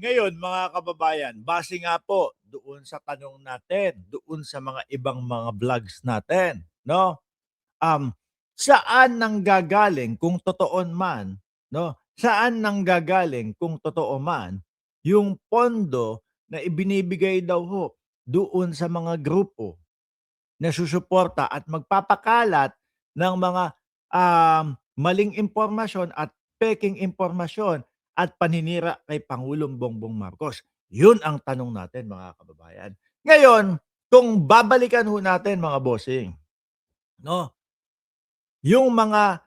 Ngayon mga kababayan, base nga po doon sa tanong natin, doon sa mga ibang mga vlogs natin, 'no? Saan nanggagaling kung totoo man, 'no? Saan nanggagaling kung totoo man yung pondo na ibinibigay daw ho doon sa mga grupo na susuporta at magpapakalat ng mga, maling impormasyon at pekeng impormasyon at paninira kay Pangulong Bongbong Marcos. Yun ang tanong natin mga kababayan. Ngayon, kung babalikan ho natin mga bossing, 'no, yung mga,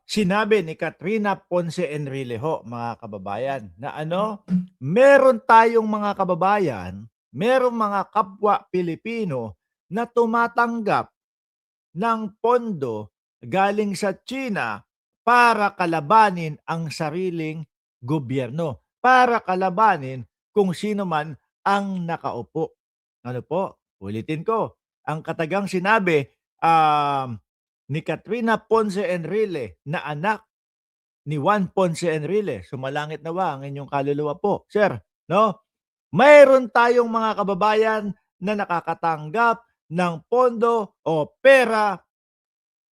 sinabi ni Katrina Ponce Enrile ho mga kababayan na ano, meron tayong mga kababayan, merong mga kapwa Pilipino na tumatanggap ng pondo galing sa China para kalabanin ang sariling gobyerno, para kalabanin kung sino man ang nakaupo. Ano po, ulitin ko, ang katagang sinabi, ni Katrina Ponce Enrile na anak ni Juan Ponce Enrile, sumalangit nawa ang inyong kaluluwa po, sir, 'no? Mayroon tayong mga kababayan na nakakatanggap ng pondo o pera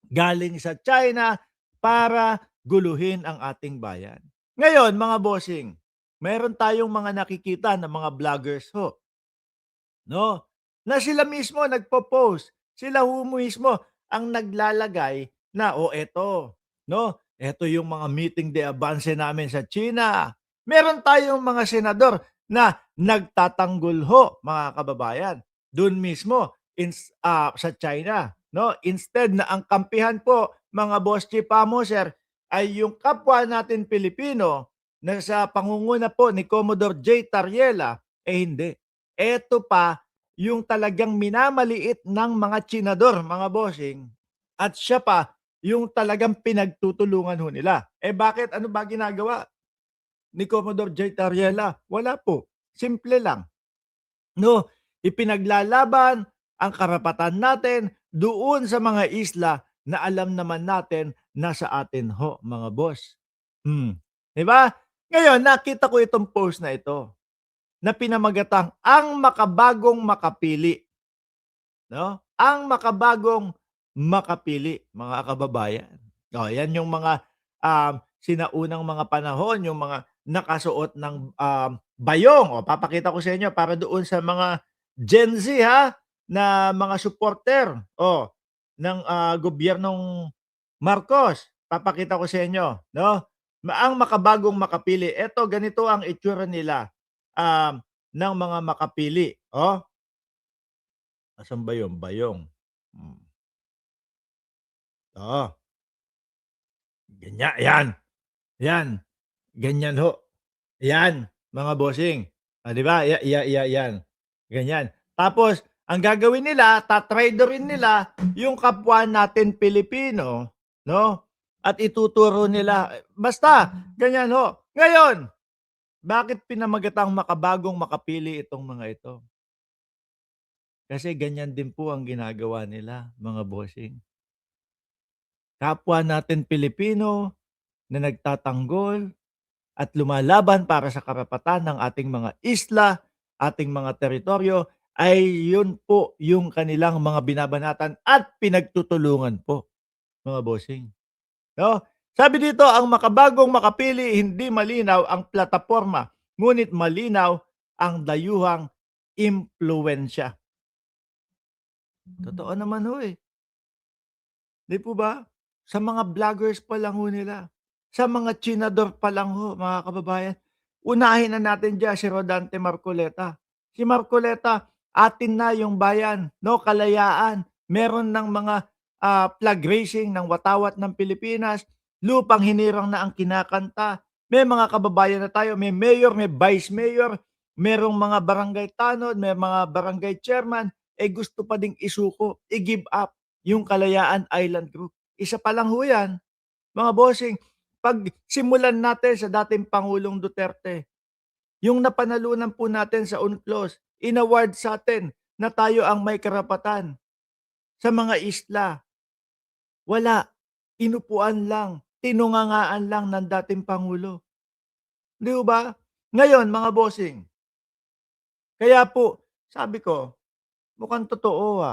galing sa China para guluhin ang ating bayan. Ngayon, mga bossing, meron tayong mga nakikita na mga vloggers ho, 'no, na sila mismo nagpo-post. Sila ho mismo ang naglalagay na, "Oh, eto, 'no, eto yung mga meeting de avance namin sa China." Meron tayong mga senador na nagtatanggol ho, mga kababayan, dun mismo sa China, 'no? Instead na ang kampihan po, mga boss chief sir, ay yung kapwa natin Pilipino na sa pangunguna po ni Commodore J. Tariela, eh hindi. Eto pa yung talagang minamaliit ng mga tsinador, mga bossing, at siya pa yung talagang pinagtutulungan ho nila. Eh bakit? Ano ba ginagawa ni Commodore J. Tariela? Wala po. Simple lang. No, ipinaglalaban ang karapatan natin doon sa mga isla na alam naman natin na sa atin ho, mga boss. 'Di ba? Ngayon nakita ko itong post na ito na pinamagatang "Ang makabagong makapili." 'No? Ang makabagong makapili, mga kababayan. Oh, 'yan yung mga, sinaunang mga panahon, yung mga nakasuot ng, bayong. Oh, papakita ko sa inyo para doon sa mga Gen Z, ha, na mga supporter, oh, ng, gobyernong Marcos. Papakita ko sa inyo, 'no? Ang makabagong makapili, eto ganito ang itsura nila, ng mga makapili, oh. Asan ba yun? Bayong. Hmm, oo, yan, yan, ganyan ho. Yan, mga bossing. Oh, 'di ba? Yan, ganyan. Tapos ang gagawin nila, ta-traidorin nila yung kapwa natin Pilipino, 'no? At ituturo nila basta ganyan ho. Ngayon, bakit pinamagatang makabagong makapili itong mga ito? Kasi ganyan din po ang ginagawa nila, mga bossing. Kapwa natin Pilipino na nagtatanggol at lumalaban para sa karapatan ng ating mga isla, ating mga teritoryo, ay yun po yung kanilang mga binabanatan at pinagtutulungan po, mga bossing, 'no? Sabi dito, ang makabagong makapili, hindi malinaw ang plataporma, ngunit malinaw ang dayuhang impluwensya. Totoo naman ho, eh. 'Di po ba? Sa mga vloggers pa lang ho nila, sa mga tsinador pa lang ho, mga kababayan. Unahin na natin diyan si Rodante Marcoleta. Si Marcoleta, atin na yung bayan, 'no, kalayaan. Meron ng mga, flag raising ng watawat ng Pilipinas, lupang hinirang na ang kinakanta. May mga kababayan na tayo, may mayor, may vice mayor, merong mga barangay tanod, may mga barangay chairman, eh, gusto pa ding isuko, i-give up yung Kalayaan Island Group. Isa pa lang ho yan, mga bossing. Pagsimulan natin sa dating Pangulong Duterte, yung napanalunan po natin sa UNCLOS, inaward sa'tin na tayo ang may karapatan sa mga isla. Wala, inupuan lang, tinungangaan lang ng dating pangulo. 'Di ho ba? Ngayon mga bossing, kaya po sabi ko, mukhang totoo,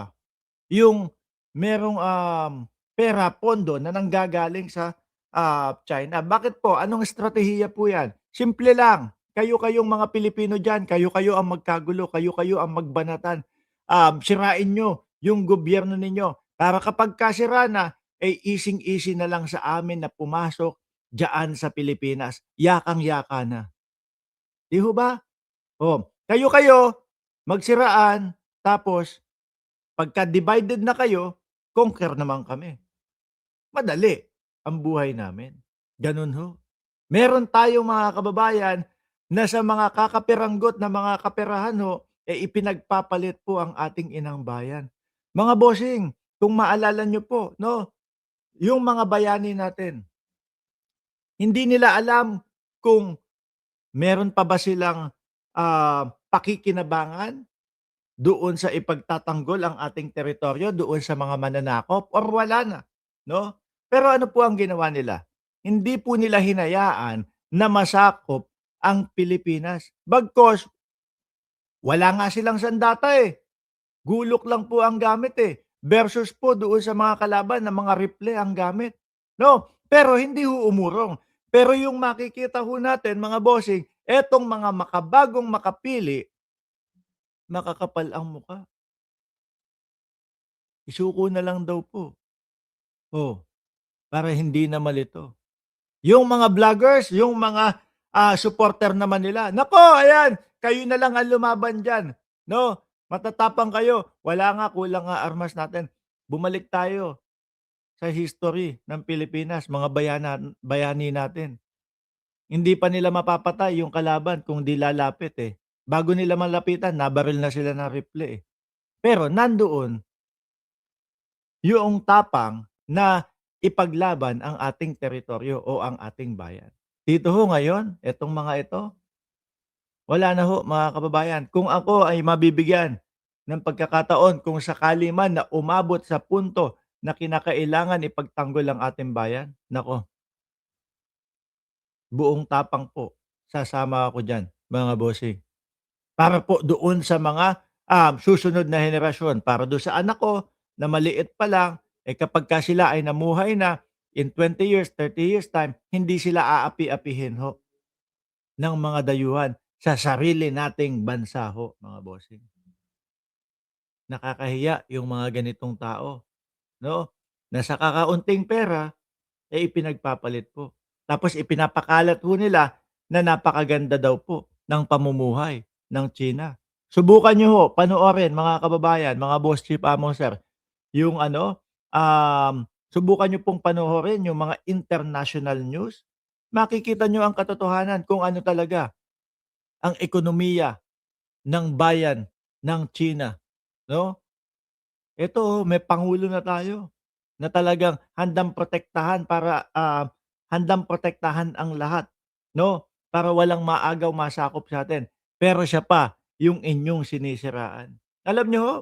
yung merong, pera, pondo na nanggagaling sa, China. Bakit po? Anong estratehiya po 'yan? Simple lang, kayo-kayong mga Pilipino diyan, kayo-kayo ang magkagulo, kayo-kayo ang magbanatan. Sirain niyo yung gobyerno ninyo para kapagka sira na, eh, easing-easy na lang sa amin na pumasok diyaan sa Pilipinas, yakang-yaka na. 'Di ho ba? Oh, kayo-kayo magsiraan tapos pagka divided na kayo, conquer naman kami. Madali ang buhay namin, gano'n ho. Meron tayong mga kababayan na sa mga kakapiranggot na mga kaperahan ho, eh, ipinagpapalit po ang ating inang bayan. Mga bossing, kung maalala niyo po 'no, yung mga bayani natin, hindi nila alam kung meron pa ba silang, pakikinabangan doon sa ipagtatanggol ang ating teritoryo doon sa mga mananakop or wala na, 'no? Pero ano po ang ginawa nila? Hindi po nila hinayaan na masakop ang Pilipinas. Bagkus wala nga silang sandata, eh, gulok lang po ang gamit, eh, versus po doon sa mga kalaban na mga rifle ang gamit, 'no? Pero hindi ho umurong. Pero yung makikita ho natin mga bossing, etong mga makabagong makapili, makakapal ang mukha, isuko na lang daw po. Oh, para hindi na malito. Yung mga vloggers, yung mga, supporter naman nila, naku ayan, kayo na lang ang lumaban diyan, 'no? Matatapang kayo, wala nga, kulang nga armas natin. Bumalik tayo sa history ng Pilipinas, mga bayani natin. Hindi pa nila mapapatay yung kalaban kung 'di lalapit, eh. Bago nila malapitan nabaril na sila ng rifle, eh. Pero nandoon yoong tapang na ipaglaban ang ating teritoryo o ang ating bayan. Dito ho ngayon, etong mga ito, wala na ho mga kababayan. Kung ako ay mabibigyan ng pagkakataon kung sakali man na umabot sa punto na kinakailangan ipagtanggol ang ating bayan, naku, buong tapang po sasama ako diyan mga bossing. Para po doon sa mga, susunod na henerasyon, para do'n sa anak ko na maliit pa lang, eh, kapagka sila ay namuhay na in 20 years, 30 years time, hindi sila aapi-apihin ho ng mga dayuhan sa sarili nating bansa ho, mga bossing. Nakakahiya yung mga ganitong tao, 'no, na sa kakaunting pera, eh, ipinagpapalit po. Tapos ipinapakalat ho nila na napakaganda daw po ng pamumuhay ng China. Subukan niyo ho, panoorin mga kababayan, mga boss chief amo sir, yung ano, subukan niyo pong panoorin yung mga international news. Makikita niyo ang katotohanan kung ano talaga ang ekonomiya ng bayan ng China, 'no? Eto, may pangulo na tayo na talagang handang protektahan ang lahat, 'no, para walang maagaw masakop sa'tin. Pero siya pa yung inyong sinisiraan. Alam niyo ho,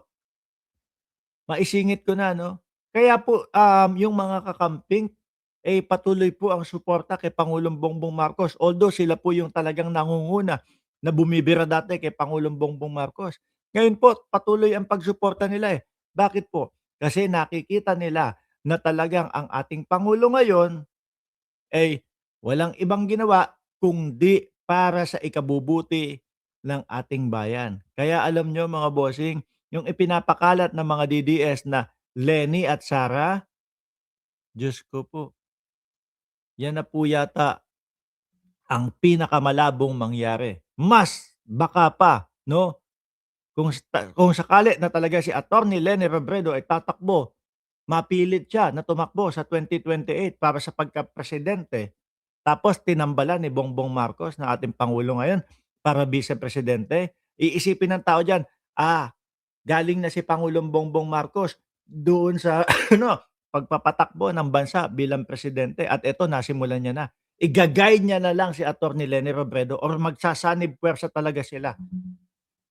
maisingit ko na 'no, kaya po, yung mga kakamping, eh, patuloy po ang suporta kay Pangulong Bongbong Marcos. Although sila po yung talagang nangunguna na bumibira dati kay Pangulong Bongbong Marcos. Ngayon po patuloy ang pagsuporta nila, eh. Bakit po? Kasi nakikita nila na talagang ang ating pangulo ngayon ay walang ibang ginawa kundi para sa ikabubuti ng ating bayan. Kaya alam niyo mga bossing, yung ipinapakalat ng mga DDS na Lenny at Sara, Diyos ko po, yan na po yata ang pinakamalabong mangyari. Mas baka pa 'no, kung sakali na talaga si Attorney Leni Robredo ay tatakbo, mapilit siya na tumakbo sa 2028 para sa pagkapresidente, tapos tinambalan ni Bongbong Marcos na ating pangulo ngayon para bisepresidente, iisipin ng tao diyan, galing na si Pangulong Bongbong Marcos doon sa ano, pagpapatakbo ng bansa bilang presidente at eto nasimulan niya na. Iga-guide niya na lang si Attorney Leni Robredo or magsasanib puwersa talaga sila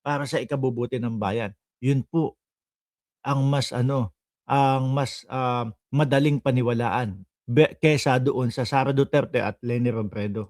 para sa ikabubuti ng bayan. Yun po ang mas ano, ang mas, madaling paniwalaan kaysa doon sa Sara Duterte at Leni Robredo.